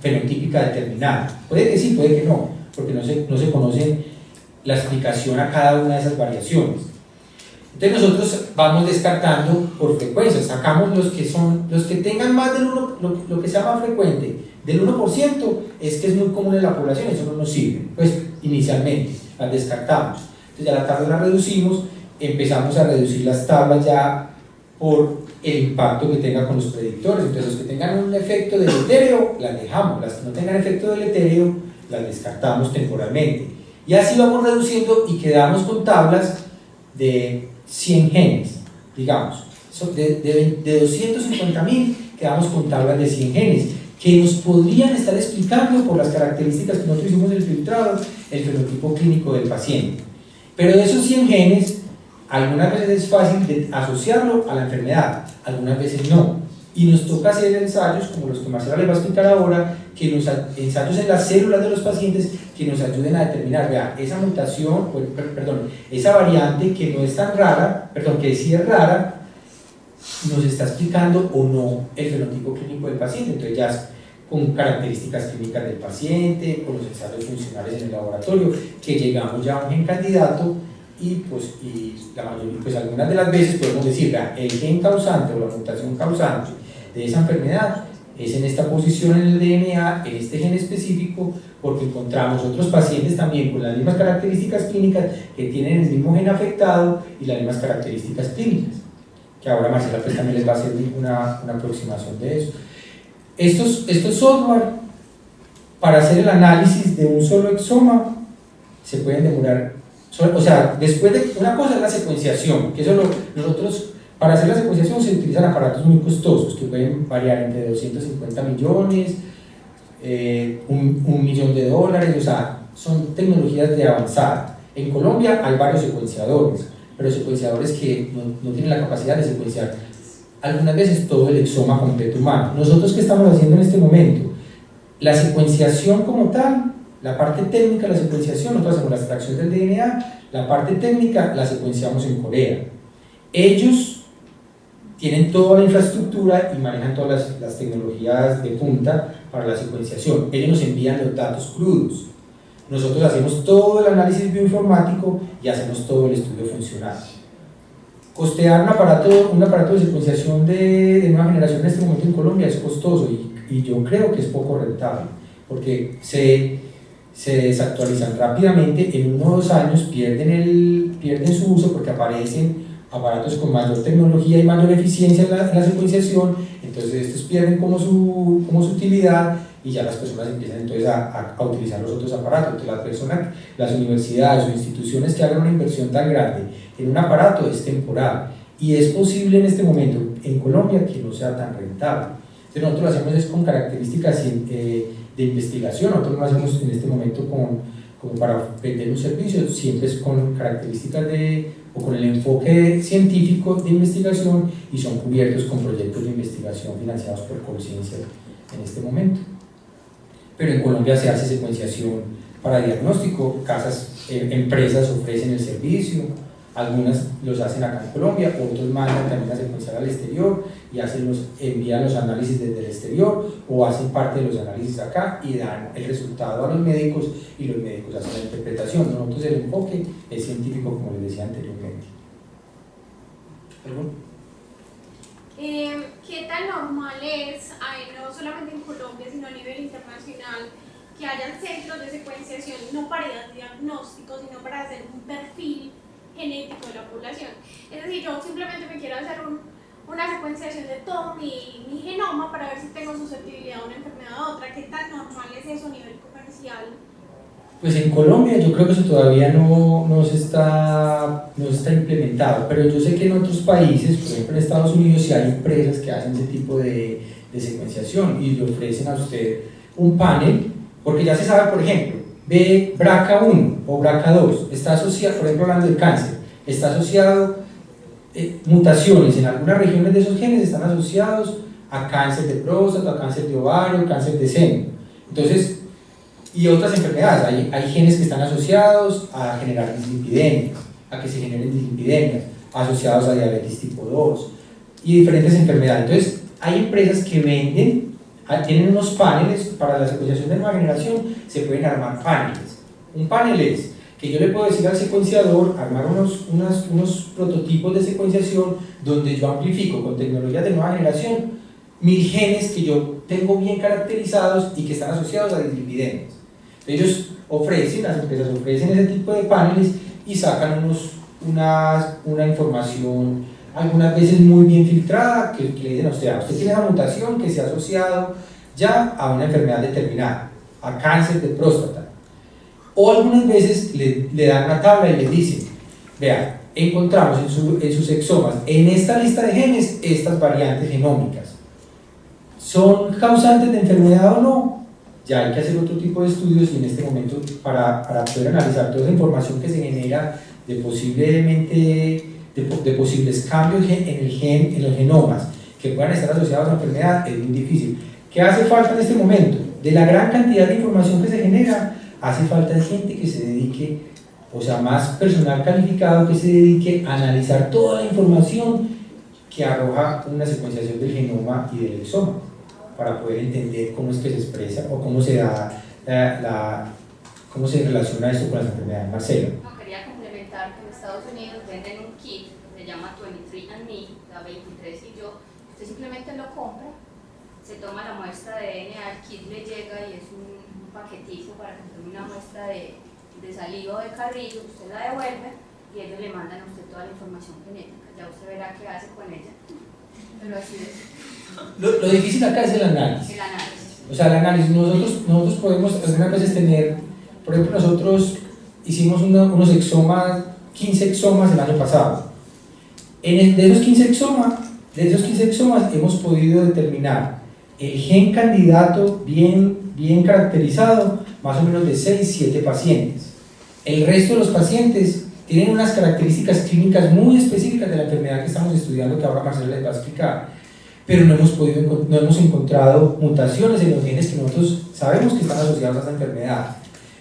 fenotípica determinada. Puede que sí, puede que no, porque no se conoce la explicación a cada una de esas variaciones. Entonces nosotros vamos descartando por frecuencia, sacamos los que tengan más del 1, lo que sea más frecuente, del 1%, es que es muy común en la población, eso no nos sirve, pues inicialmente, las descartamos. Entonces ya la tabla la reducimos, empezamos a reducir las tablas ya por el impacto que tenga con los predictores. Entonces los que tengan un efecto deletérea, las dejamos, las que no tengan efecto deletérea, las descartamos temporalmente. Y así vamos reduciendo y quedamos con tablas de 100 genes, digamos, de 250.000 quedamos con tablas de 100 genes que nos podrían estar explicando por las características que nosotros hicimos en el filtrado el fenotipo clínico del paciente. Pero de esos 100 genes, algunas veces es fácil de asociarlo a la enfermedad, algunas veces no, y nos toca hacer ensayos como los que Marcela les va a explicar ahora, ensayos en las células de los pacientes que nos ayuden a determinar, vea, esa mutación, esa variante que no es tan rara, que sí es rara, nos está explicando o no el fenotipo clínico del paciente. Entonces ya con características clínicas del paciente, con los ensayos funcionales en el laboratorio, que llegamos ya a un gen candidato y la mayoría, pues algunas de las veces podemos decir, vea, el gen causante o la mutación causante de esa enfermedad es en esta posición en el DNA, en este gen específico, porque encontramos otros pacientes también con las mismas características clínicas que tienen el mismo gen afectado y las mismas características clínicas, que ahora Marcela pues también les va a hacer una aproximación de eso. Estos software para hacer el análisis de un solo exoma se pueden demorar, o sea, después de una cosa es la secuenciación, que eso nosotros para hacer la secuenciación se utilizan aparatos muy costosos que pueden variar entre 250 millones, $1 millón, o sea, son tecnologías de avanzada. En Colombia hay varios secuenciadores, pero secuenciadores que no tienen la capacidad de secuenciar algunas veces todo el exoma completo humano. Nosotros, ¿qué estamos haciendo en este momento? La secuenciación como tal, la parte técnica de la secuenciación, nosotros hacemos la extracción del DNA, la parte técnica la secuenciamos en Corea. Ellos tienen toda la infraestructura y manejan todas las tecnologías de punta para la secuenciación. Ellos nos envían los datos crudos. Nosotros hacemos todo el análisis bioinformático y hacemos todo el estudio funcional. Costear un aparato de secuenciación de nueva generación en este momento en Colombia es costoso y yo creo que es poco rentable, porque se desactualizan rápidamente, en 1 o 2 años pierden su uso porque aparecen aparatos con mayor tecnología y mayor eficiencia en la secuenciación, entonces estos pierden como su utilidad y ya las personas empiezan entonces a utilizar los otros aparatos. Entonces las universidades o instituciones que hagan una inversión tan grande en un aparato es temporal y es posible en este momento en Colombia que no sea tan rentable. Entonces nosotros lo hacemos es con características de investigación, nosotros lo hacemos en este momento como para vender un servicio, siempre es con características o con el enfoque científico de investigación y son cubiertos con proyectos de investigación financiados por Conciencia en este momento. Pero en Colombia se hace secuenciación para diagnóstico, empresas ofrecen el servicio, algunas los hacen acá en Colombia, otros mandan también a secuenciar al exterior y envían los análisis desde el exterior o hacen parte de los análisis acá y dan el resultado a los médicos y los médicos hacen la interpretación. Nosotros el enfoque es científico, como les decía anteriormente. ¿Algo? ¿Qué tan normal es, no solamente en Colombia, sino a nivel internacional, que hayan centros de secuenciación no para diagnóstico, sino para hacer un perfil genético de la población? Es decir, yo simplemente me quiero hacer una secuenciación de todo mi genoma para ver si tengo susceptibilidad a una enfermedad u otra. ¿Qué tan normal es eso a nivel comercial? Pues en Colombia yo creo que eso todavía no está implementado, pero yo sé que en otros países, por ejemplo en Estados Unidos, sí hay empresas que hacen ese tipo de secuenciación y le ofrecen a usted un panel, porque ya se sabe, por ejemplo, BRCA1 o BRCA2 está asociado, por ejemplo hablando del cáncer, está asociado mutaciones en algunas regiones de esos genes están asociados a cáncer de próstata, a cáncer de ovario, cáncer de seno. Entonces, y otras enfermedades, hay genes que están asociados a generar dislipidemias, a que se generen dislipidemias, asociados a diabetes tipo 2 y diferentes enfermedades. Entonces, hay empresas que venden, tienen unos paneles para la secuenciación de nueva generación, se pueden armar paneles. Un panel es que yo le puedo decir al secuenciador, armar unos prototipos de secuenciación donde yo amplifico con tecnologías de nueva generación 1000 genes que yo tengo bien caracterizados y que están asociados a dislipidemias. Ellos ofrecen, las empresas ofrecen ese tipo de paneles y sacan una información algunas veces muy bien filtrada que le dicen a usted tiene una mutación que se ha asociado ya a una enfermedad determinada, a cáncer de próstata. O algunas veces le dan una tabla y le dicen, vea, encontramos en sus exomas, en esta lista de genes, estas variantes genómicas. ¿Son causantes de enfermedad o no? Ya hay que hacer otro tipo de estudios y en este momento para poder analizar toda esa información que se genera de posibles cambios en los genomas que puedan estar asociados a la enfermedad es muy difícil. ¿Qué hace falta en este momento? De la gran cantidad de información que se genera, hace falta gente que se dedique, o sea, más personal calificado que se dedique a analizar toda la información que arroja una secuenciación del genoma y del exoma, para poder entender cómo es que se expresa o cómo se da cómo se relaciona esto con las enfermedades. Marcelo. No, quería complementar que en Estados Unidos venden un kit que se llama 23andMe, la 23 y yo. Usted simplemente lo compra, se toma la muestra de DNA, el kit le llega y es un paquetico para que tome una muestra de saliva o de carrillo, usted la devuelve y ellos le mandan a usted toda la información genética. Ya usted verá qué hace con ella. Pero así es. Lo difícil acá es el análisis. El análisis. O sea, el análisis, nosotros podemos algunas veces tener, por ejemplo, nosotros hicimos unos exomas, 15 exomas el año pasado. De esos 15 exomas hemos podido determinar el gen candidato bien caracterizado, más o menos de 6-7 pacientes. El resto de los pacientes tienen unas características clínicas muy específicas de la enfermedad que estamos estudiando, que ahora Marcelo les va a explicar, pero no hemos encontrado mutaciones en los genes que nosotros sabemos que están asociados a esta enfermedad.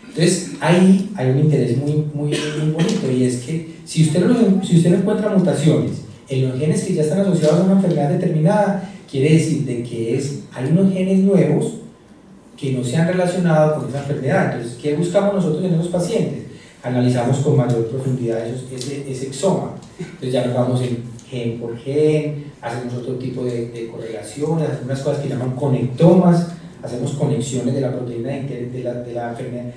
Entonces ahí hay un interés muy bonito, y es que si usted no encuentra mutaciones en los genes que ya están asociados a una enfermedad determinada, quiere decir de que hay unos genes nuevos que no se han relacionado con esa enfermedad. Entonces, ¿qué buscamos nosotros en esos pacientes? Analizamos con mayor profundidad ese exoma. Entonces ya nos vamos en gen por gen, hacemos otro tipo de correlaciones, hacemos unas cosas que llaman conectomas, hacemos conexiones de la proteína de la enfermedad.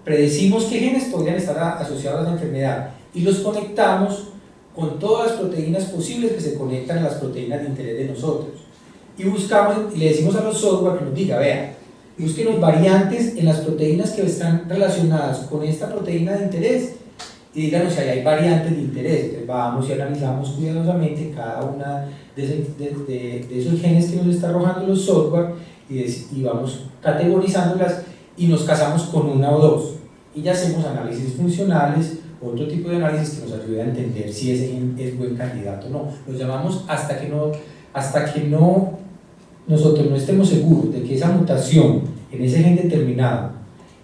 Predecimos qué genes podrían estar asociados a la enfermedad y los conectamos con todas las proteínas posibles que se conectan a las proteínas de interés de nosotros. Y buscamos, y le decimos a los software que nos diga, vea, búsquenos variantes en las proteínas que están relacionadas con esta proteína de interés y díganos si hay variantes de interés. Entonces vamos y analizamos cuidadosamente cada una de esos genes que nos está arrojando los software y vamos categorizándolas y nos casamos con una o dos. Y ya hacemos análisis funcionales, otro tipo de análisis que nos ayude a entender si ese gen es buen candidato o no. Los llamamos hasta que nosotros no estemos seguros de que esa mutación en ese gen determinado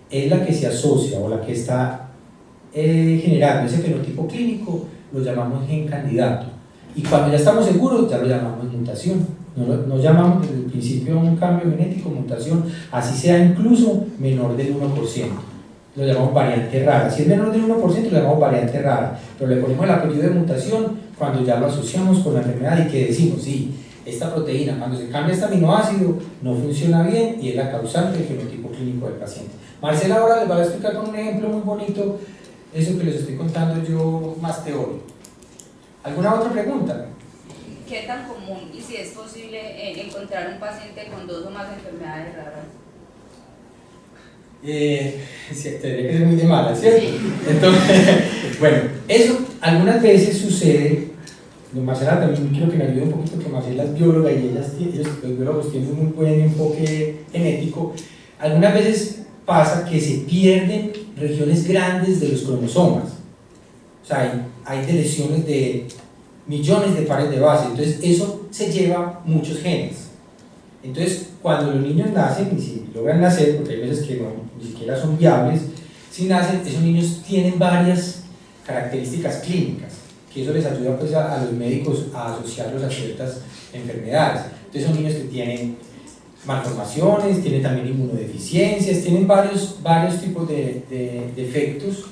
es la que se asocia o la que está generando ese fenotipo clínico, lo llamamos gen candidato. Y cuando ya estamos seguros, ya lo llamamos mutación. No llamamos desde el principio un cambio genético mutación, así sea incluso menor del 1%. Lo llamamos variante rara. Si es menor del 1%, lo llamamos variante rara. Pero le ponemos el apellido de mutación cuando ya lo asociamos con la enfermedad y que decimos, sí, esta proteína, cuando se cambia este aminoácido, no funciona bien y es la causante del fenotipo clínico del paciente. Marcela ahora les va a explicar con un ejemplo muy bonito eso que les estoy contando yo más teórico. ¿Alguna otra pregunta? ¿Qué tan común y si es posible encontrar un paciente con 2 o más enfermedades raras? Sí, tendría que ser muy de mala, ¿cierto? Sí. Entonces, bueno, eso algunas veces sucede. Marcela también quiero que me ayude un poquito, porque Marcela es bióloga y los biólogos tienen un muy buen enfoque genético. Algunas veces pasa que se pierden regiones grandes de los cromosomas. O sea, hay deleciones de millones de pares de base, entonces eso se lleva muchos genes. Entonces, cuando los niños nacen, y si logran nacer, porque hay veces que no, ni siquiera son viables, si nacen, esos niños tienen varias características clínicas, que eso les ayuda pues, a los médicos a asociarlos a ciertas enfermedades. Entonces son niños que tienen malformaciones, tienen también inmunodeficiencias, tienen varios tipos de defectos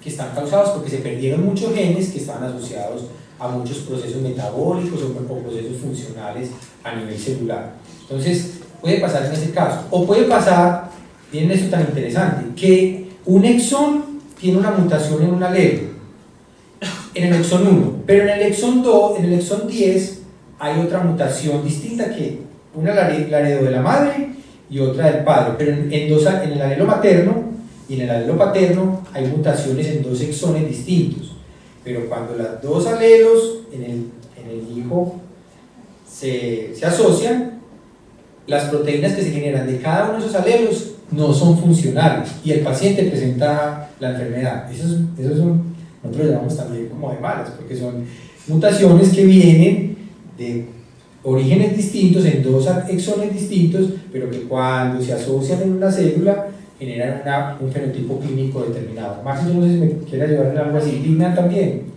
que están causados porque se perdieron muchos genes que estaban asociados a muchos procesos metabólicos o procesos funcionales a nivel celular. Entonces puede pasar en ese caso, o puede pasar, miren esto tan interesante, que un exón tiene una mutación en un alelo, en el exón 1, pero en el exón 2, en el exón 10 hay otra mutación distinta que una la heredó de la madre y otra del padre, pero en el alelo materno y en el alelo paterno hay mutaciones en dos exones distintos, pero cuando los dos alelos en el hijo se asocian, las proteínas que se generan de cada uno de esos alelos no son funcionales y el paciente presenta la enfermedad. Esos son, nosotros lo llamamos también como de malas, porque son mutaciones que vienen de orígenes distintos, en dos exones distintos, pero que cuando se asocian en una célula generan un fenotipo clínico determinado. Max, yo no sé si me quiere ayudar en algo así. Lina también.